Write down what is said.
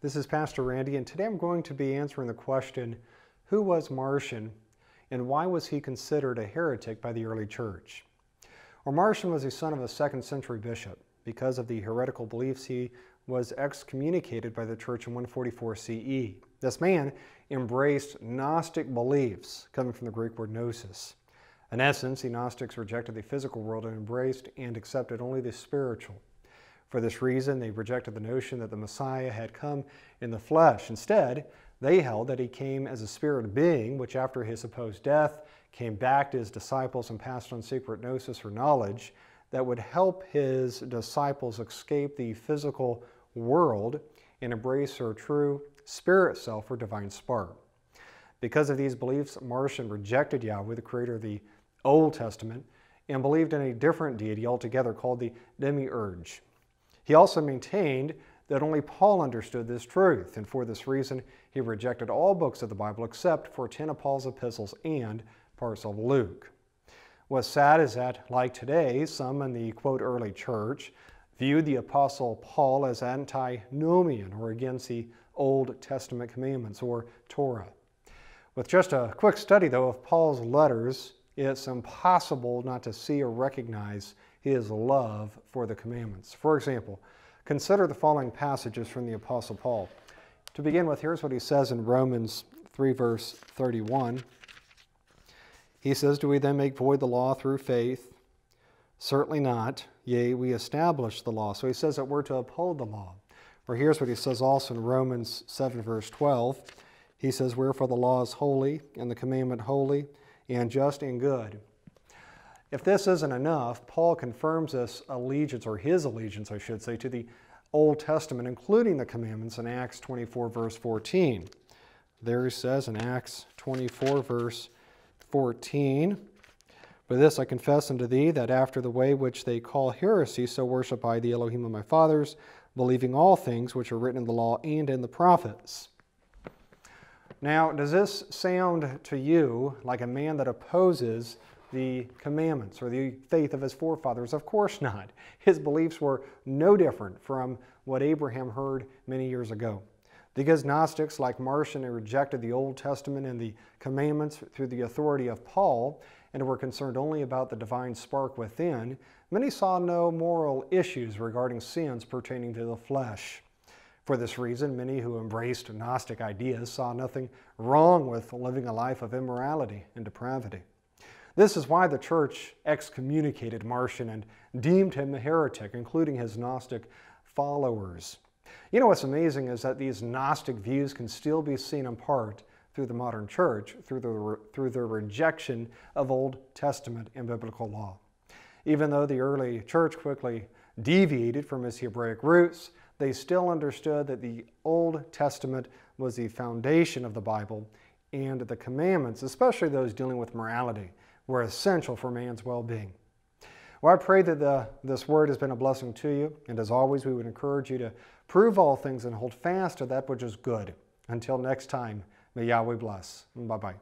This is Pastor Randy, and today I'm going to be answering the question, who was Marcion, and why was he considered a heretic by the early church? Well, Marcion was the son of a 2nd century bishop. Because of the heretical beliefs, he was excommunicated by the church in 144 CE. This man embraced Gnostic beliefs, coming from the Greek word gnosis. In essence, the Gnostics rejected the physical world and embraced and accepted only the spiritual. For this reason, they rejected the notion that the Messiah had come in the flesh. Instead, they held that he came as a spirit being, which after his supposed death came back to his disciples and passed on secret gnosis or knowledge that would help his disciples escape the physical world and embrace their true spirit self or divine spark. Because of these beliefs, Marcion rejected Yahweh, the creator of the Old Testament, and believed in a different deity altogether called the Demiurge. He also maintained that only Paul understood this truth, and for this reason, he rejected all books of the Bible except for 10 of Paul's epistles and parts of Luke. What's sad is that, like today, some in the, quote, early church viewed the Apostle Paul as antinomian, or against the Old Testament commandments, or Torah. With just a quick study, though, of Paul's letters, it's impossible not to see or recognize his love for the commandments. For example, consider the following passages from the Apostle Paul. To begin with, here's what he says in Romans 3, verse 31. He says, "Do we then make void the law through faith? Certainly not. Yea, we establish the law." So he says that we're to uphold the law. Or here's what he says also in Romans 7, verse 12. He says, "Wherefore the law is holy, and the commandment holy, and just and good." If this isn't enough, Paul confirms this allegiance, or his allegiance, I should say, to the Old Testament, including the commandments in Acts 24, verse 14. There he says in Acts 24, verse 14, "For this I confess unto thee, that after the way which they call heresy, so worship I the Elohim of my fathers, believing all things which are written in the law and in the prophets." Now, does this sound to you like a man that opposes the commandments or the faith of his forefathers? Of course not. His beliefs were no different from what Abraham heard many years ago. Because Gnostics like Marcion rejected the Old Testament and the commandments through the authority of Paul and were concerned only about the divine spark within, many saw no moral issues regarding sins pertaining to the flesh. For this reason, many who embraced Gnostic ideas saw nothing wrong with living a life of immorality and depravity. This is why the church excommunicated Marcion and deemed him a heretic, including his Gnostic followers. You know what's amazing is that these Gnostic views can still be seen in part through the modern church, through the rejection of Old Testament and biblical law. Even though the early church quickly deviated from its Hebraic roots, they still understood that the Old Testament was the foundation of the Bible, and the commandments, especially those dealing with morality, were essential for man's well-being. Well, I pray that this word has been a blessing to you, and as always, we would encourage you to prove all things and hold fast to that which is good. Until next time, may Yahweh bless. Bye-bye.